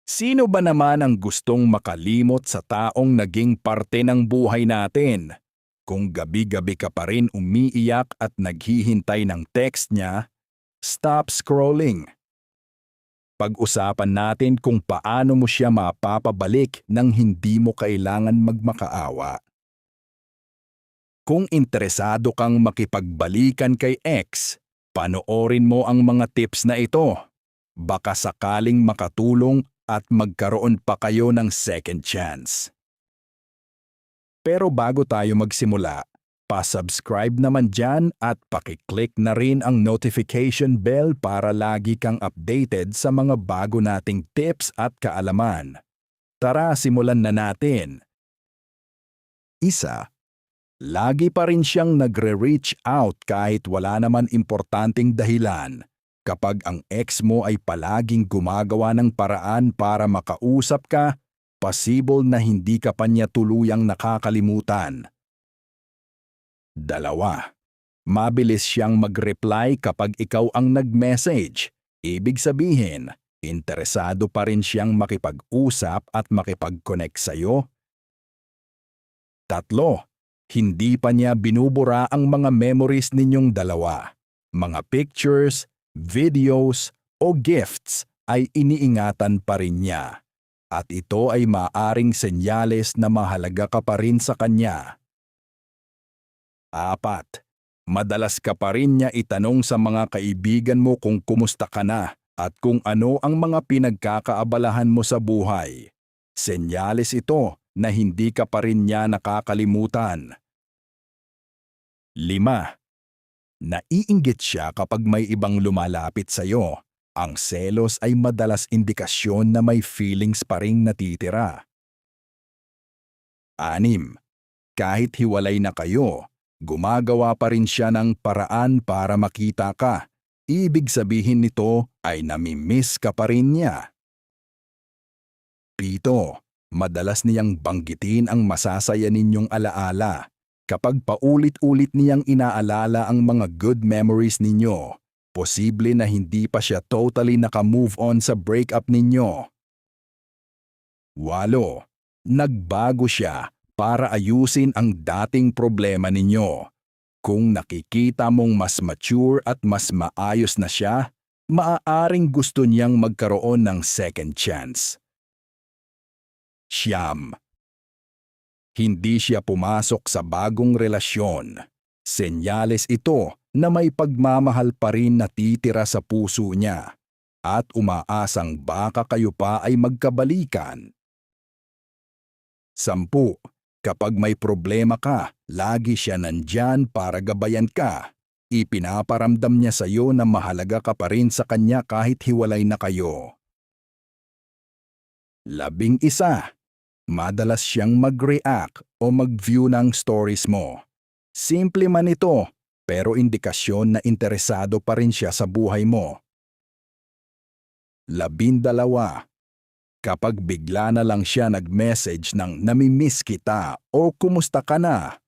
Sino ba naman ang gustong makalimot sa taong naging parte ng buhay natin? Kung gabi-gabi ka pa rin umiiyak at naghihintay ng text niya, stop scrolling. Pag-usapan natin kung paano mo siya mapapabalik nang hindi mo kailangan magmakaawa. Kung interesado kang makipagbalikan kay ex, panoorin mo ang mga tips na ito. Baka sakaling makatulong at magkaroon pa kayo ng second chance. Pero bago tayo magsimula, pa-subscribe naman dyan at pakiclick na rin ang notification bell para lagi kang updated sa mga bago nating tips at kaalaman. Tara, simulan na natin. Isa, lagi pa rin siyang nagre-reach out kahit wala naman importanteng dahilan. Kapag ang ex mo ay palaging gumagawa ng paraan para makausap ka, possible na hindi ka pa niya tuluyang nakakalimutan. Dalawa, mabilis siyang mag-reply kapag ikaw ang nag-message. Ibig sabihin, interesado pa rin siyang makipag-usap at makipag-connect sa'yo. Tatlo, hindi pa niya binubura ang mga memories ninyong dalawa. Mga pictures, videos o gifts ay iniingatan pa rin niya. At ito ay maaring senyales na mahalaga ka pa rin sa kanya. Apat, madalas ka pa rin niya itanong sa mga kaibigan mo kung kumusta ka na at kung ano ang mga pinagkakaabalahan mo sa buhay. Senyales ito na hindi ka pa rin niya nakakalimutan. 5. Naiinggit siya kapag may ibang lumalapit sa iyo. Ang selos ay madalas indikasyon na may feelings pa ring natitira. 6. Kahit hiwalay na kayo, gumagawa pa rin siya ng paraan para makita ka. Ibig sabihin nito ay namimiss ka pa rin niya. 7. Madalas niyang banggitin ang masasaya ninyong alaala. Kapag paulit-ulit niyang inaalala ang mga good memories ninyo, posible na hindi pa siya totally naka-move on sa breakup ninyo. 8. Nagbago siya para ayusin ang dating problema ninyo. Kung nakikita mong mas mature at mas maayos na siya, maaaring gusto niyang magkaroon ng second chance. 9. Hindi siya pumasok sa bagong relasyon. Senyales ito na may pagmamahal pa rin natitira sa puso niya at umaasang baka kayo pa ay magkabalikan. 10. Kapag may problema ka, lagi siya nandyan para gabayan ka. Ipinaparamdam niya sa iyo na mahalaga ka pa rin sa kanya kahit hiwalay na kayo. 11. Madalas siyang mag-react o mag-view ng stories mo. Simple man ito, pero indikasyon na interesado pa rin siya sa buhay mo. 12. Kapag bigla na lang siya nag-message ng namimiss kita o kumusta ka na,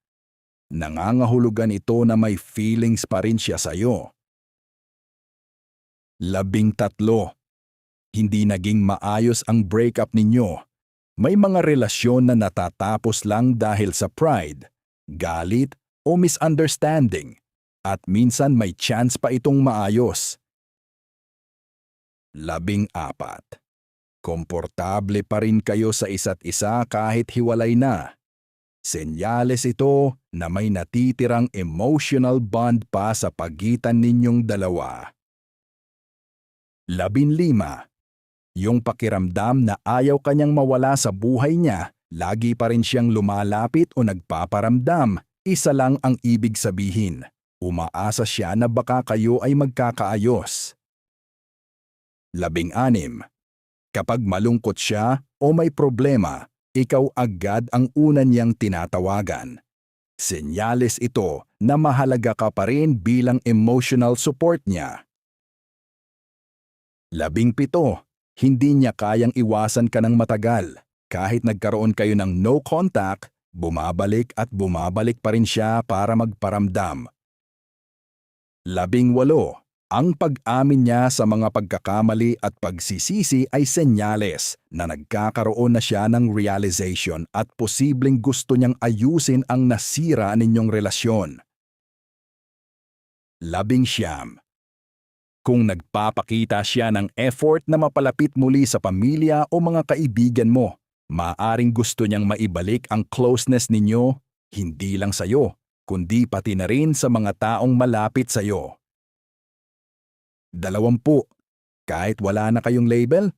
nangangahulugan ito na may feelings pa rin siya sa iyo. 13. Hindi naging maayos ang breakup ninyo. May mga relasyon na natatapos lang dahil sa pride, galit o misunderstanding at minsan may chance pa itong maayos. 14. Komportable pa rin kayo sa isa't isa kahit hiwalay na. Senyales ito na may natitirang emotional bond pa sa pagitan ninyong dalawa. 15. Yung pakiramdam na ayaw kanyang mawala sa buhay niya, lagi pa rin siyang lumalapit o nagpaparamdam, isa lang ang ibig sabihin. Umaasa siya na baka kayo ay magkakaayos. 16. Kapag malungkot siya o may problema, ikaw agad ang una niyang tinatawagan. Senyales ito na mahalaga ka pa rin bilang emotional support niya. 17. Hindi niya kayang iwasan ka ng matagal. Kahit nagkaroon kayo ng no contact, bumabalik at bumabalik pa rin siya para magparamdam. 18. Ang pag-amin niya sa mga pagkakamali at pagsisisi ay senyales na nagkakaroon na siya ng realization at posibleng gusto niyang ayusin ang nasira ninyong relasyon. 11. Kung nagpapakita siya ng effort na mapalapit muli sa pamilya o mga kaibigan mo, maaring gusto niyang maibalik ang closeness ninyo, hindi lang sa'yo, kundi pati na rin sa mga taong malapit sa'yo. 20. Kahit wala na kayong label,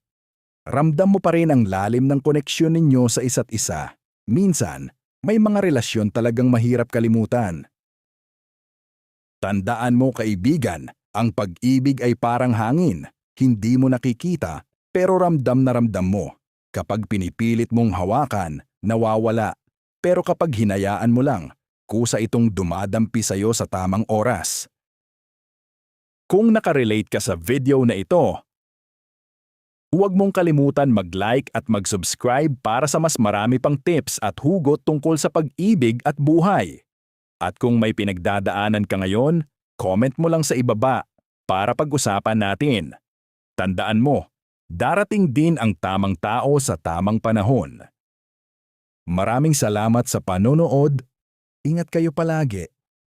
ramdam mo pa rin ang lalim ng koneksyon ninyo sa isa't isa. Minsan, may mga relasyon talagang mahirap kalimutan. Tandaan mo, kaibigan, ang pag-ibig ay parang hangin. Hindi mo nakikita, pero ramdam na ramdam mo. Kapag pinipilit mong hawakan, nawawala. Pero kapag hinayaan mo lang, kusa itong dumadampi sa'yo sa tamang oras. Kung nakarelate ka sa video na ito, huwag mong kalimutan mag-like at mag-subscribe para sa mas marami pang tips at hugot tungkol sa pag-ibig at buhay. At kung may pinagdadaanan ka ngayon, comment mo lang sa ibaba para pag-usapan natin. Tandaan mo, darating din ang tamang tao sa tamang panahon. Maraming salamat sa panonood. Ingat kayo palagi.